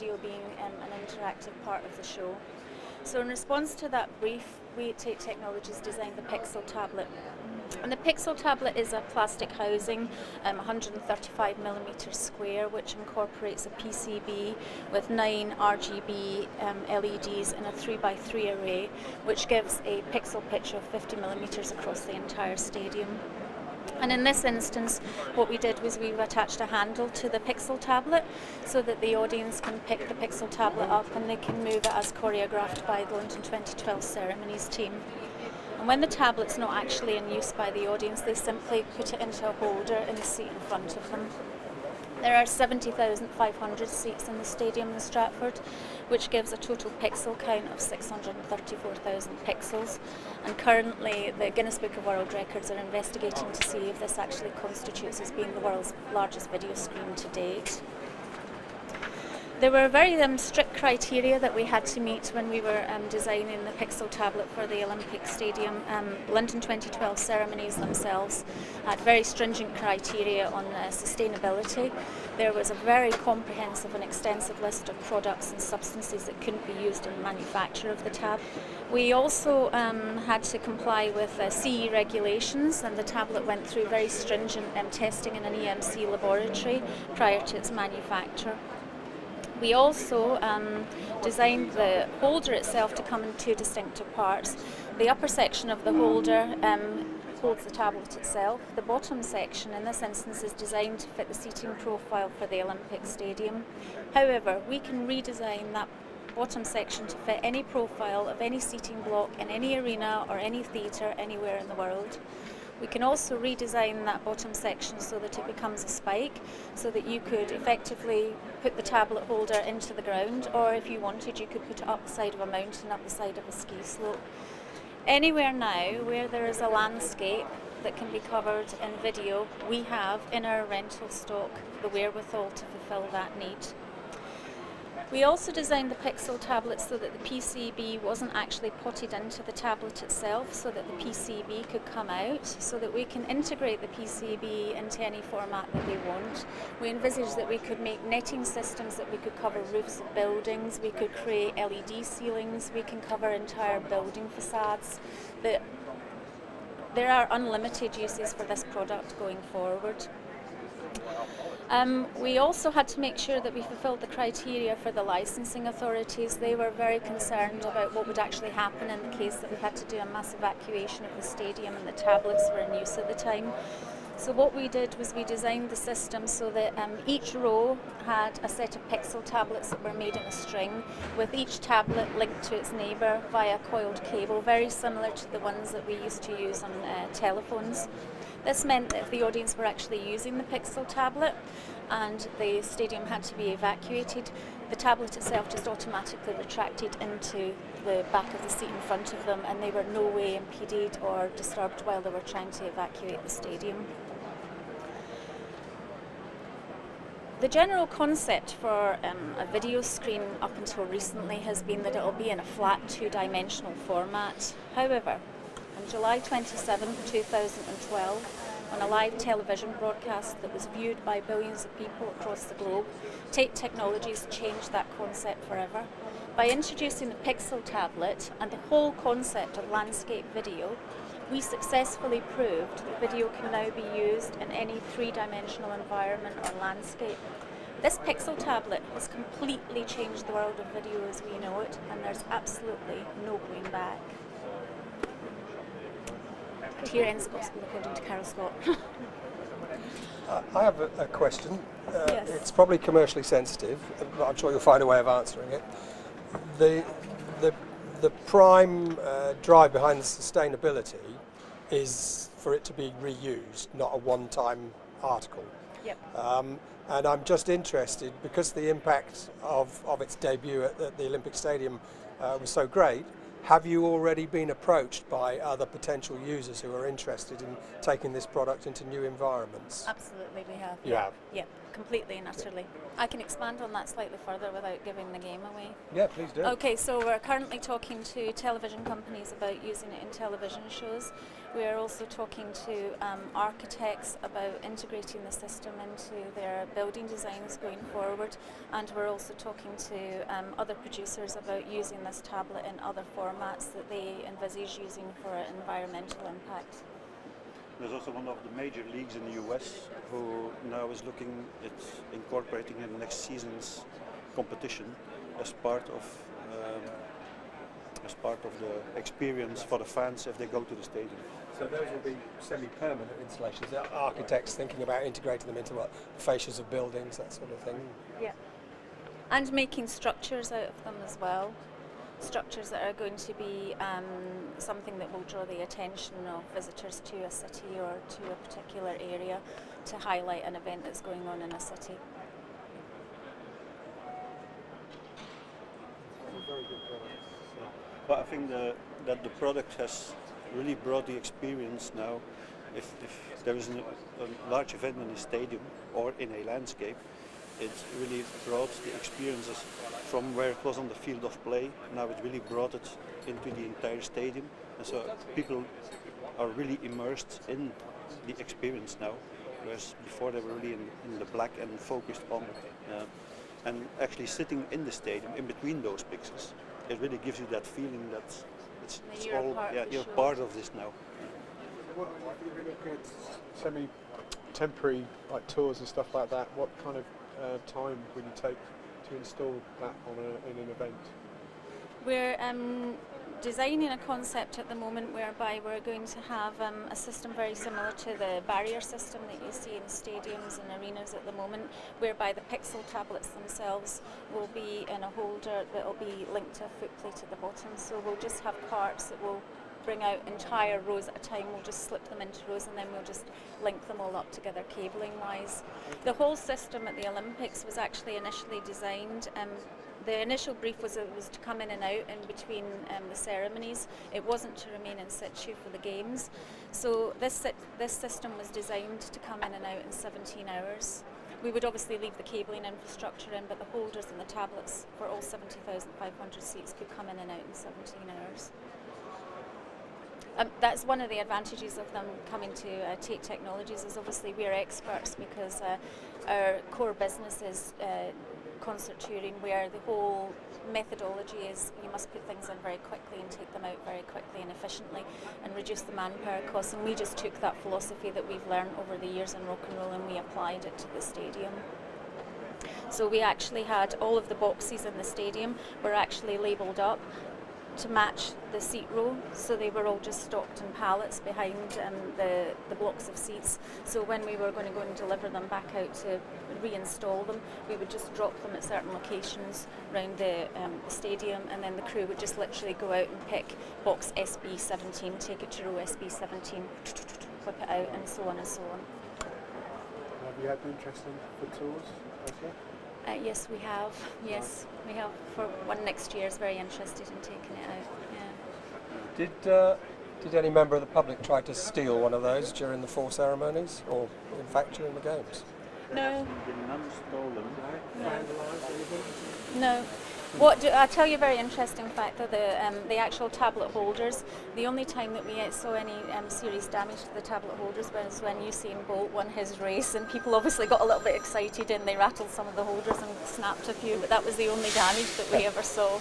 video being an interactive part of the show. So in response to that brief, we at Tait Technologies designed the Pixel tablet. And the Pixel tablet is a plastic housing, 135mm square, which incorporates a PCB with 9 RGB LEDs in a 3x3 array, which gives a pixel pitch of 50mm across the entire stadium. And in this instance, what we did was we've attached a handle to the Pixel tablet so that the audience can pick the Pixel tablet up and they can move it as choreographed by the London 2012 ceremonies team. And when the tablet's not actually in use by the audience, they simply put it into a holder in the seat in front of them. There are 70,500 seats in the stadium in Stratford, which gives a total pixel count of 634,000 pixels. And currently, the Guinness Book of World Records are investigating to see if this actually constitutes as being the world's largest video screen to date. There were very strict criteria that we had to meet when we were designing the Pixel tablet for the Olympic Stadium. London 2012 ceremonies themselves had very stringent criteria on sustainability. There was a very comprehensive and extensive list of products and substances that couldn't be used in the manufacture of the tab. We also had to comply with CE regulations, and the tablet went through very stringent testing in an EMC laboratory prior to its manufacture. We also designed the holder itself to come in two distinctive parts. The upper section of the holder holds the tablet itself. The bottom section in this instance is designed to fit the seating profile for the Olympic Stadium. However, we can redesign that bottom section to fit any profile of any seating block in any arena or any theatre anywhere in the world. We can also redesign that bottom section so that it becomes a spike, so that you could effectively put the tablet holder into the ground, or if you wanted, you could put it up the side of a mountain, up the side of a ski slope. Anywhere now where there is a landscape that can be covered in video, we have in our rental stock the wherewithal to fulfil that need. We also designed the Pixel tablet so that the PCB wasn't actually potted into the tablet itself, so that the PCB could come out, so that we can integrate the PCB into any format that we want. We envisaged that we could make netting systems that we could cover roofs of buildings, we could create LED ceilings, we can cover entire building facades. There are unlimited uses for this product going forward. We also had to make sure that we fulfilled the criteria for the licensing authorities. They were very concerned about what would actually happen in the case that we had to do a mass evacuation of the stadium and the tablets were in use at the time. So what we did was we designed the system so that each row had a set of Pixel tablets that were made in a string, with each tablet linked to its neighbour via coiled cable, very similar to the ones that we used to use on telephones. This meant that if the audience were actually using the Pixel tablet and the stadium had to be evacuated, the tablet itself just automatically retracted into the back of the seat in front of them, and they were no way impeded or disturbed while they were trying to evacuate the stadium. The general concept for a video screen up until recently has been that it will be in a flat two-dimensional format. However, on July 27, 2012, on a live television broadcast that was viewed by billions of people across the globe, Tait Technologies changed that concept forever. By introducing the Pixel tablet and the whole concept of landscape video, we successfully proved that video can now be used in any three-dimensional environment or landscape. This Pixel tablet has completely changed the world of video as we know it, and there's absolutely no going back. Here ends Gospel according to Carol Scott. I have a question. Yes. It's probably commercially sensitive, but I'm sure you'll find a way of answering it. The prime drive behind the sustainability is for it to be reused, not a one-time article. Yep. And I'm just interested, because the impact of its debut at the Olympic Stadium was so great. Have you already been approached by other potential users who are interested in taking this product into new environments? Absolutely, we have. You have? Yeah, completely and utterly. I can expand on that slightly further without giving the game away. Yeah, please do. Okay, so we're currently talking to television companies about using it in television shows. We're also talking to architects about integrating the system into their building designs going forward, and we're also talking to other producers about using this tablet in other formats that they envisage using for environmental impact. There's also one of the major leagues in the US who now is looking at incorporating in the next season's competition as part of the experience for the fans if they go to the stadium. So those will be semi-permanent installations. Are architects thinking about integrating them into fascias of buildings, that sort of thing? Yeah. And making structures out of them as well. Structures that are going to be something that will draw the attention of visitors to a city or to a particular area to highlight an event that's going on in a city. Very good product. But I think that the product has really brought the experience now. If there is a large event in a stadium or in a landscape, it's really brought the experiences from where it was on the field of play. Now it really brought it into the entire stadium, and so people are really immersed in the experience now, whereas before they were really in the black and focused on and actually sitting in the stadium in between those pixels. It really gives you that feeling that it's all, you're part of this now. What, if you look at semi-temporary like tours and stuff like that, what kind of time would you take to install that in an event? We're designing a concept at the moment whereby we're going to have a system very similar to the barrier system that you see in stadiums and arenas at the moment, whereby the pixel tablets themselves will be in a holder that will be linked to a footplate at the bottom. So we'll just have carts that will bring out entire rows at a time. We'll just slip them into rows and then we'll just link them all up together cabling wise. The whole system at the Olympics was actually initially designed, the initial brief was it was to come in and out in between the ceremonies. It wasn't to remain in situ for the games. So this system was designed to come in and out in 17 hours. We would obviously leave the cabling infrastructure in, but the holders and the tablets for all 70,500 seats could come in and out in 17 hours. That's one of the advantages of them coming to Tait Technologies, is obviously we're experts because our core business is concert touring, where the whole methodology is you must put things in very quickly and take them out very quickly and efficiently and reduce the manpower costs, and we just took that philosophy that we've learned over the years in rock and roll and we applied it to the stadium. So we actually had all of the boxes in the stadium were actually labelled up to match the seat row, so they were all just stocked in pallets behind the blocks of seats. So when we were going to go and deliver them back out to reinstall them, we would just drop them at certain locations around the stadium, and then the crew would just literally go out and pick box SB17, take it to row SB17, whip it out, and so on and so on. Have you had interest for tours as well? Yes, we have. Yes, we have. For one next year is very interested in taking it out. Yeah. Did any member of the public try to steal one of those during the four ceremonies, or in fact during the games? No. None stolen. No. I'll tell you a very interesting fact that the actual tablet holders, the only time that we saw any serious damage to the tablet holders was when Usain Bolt won his race, and people obviously got a little bit excited and they rattled some of the holders and snapped a few, but that was the only damage that we ever saw.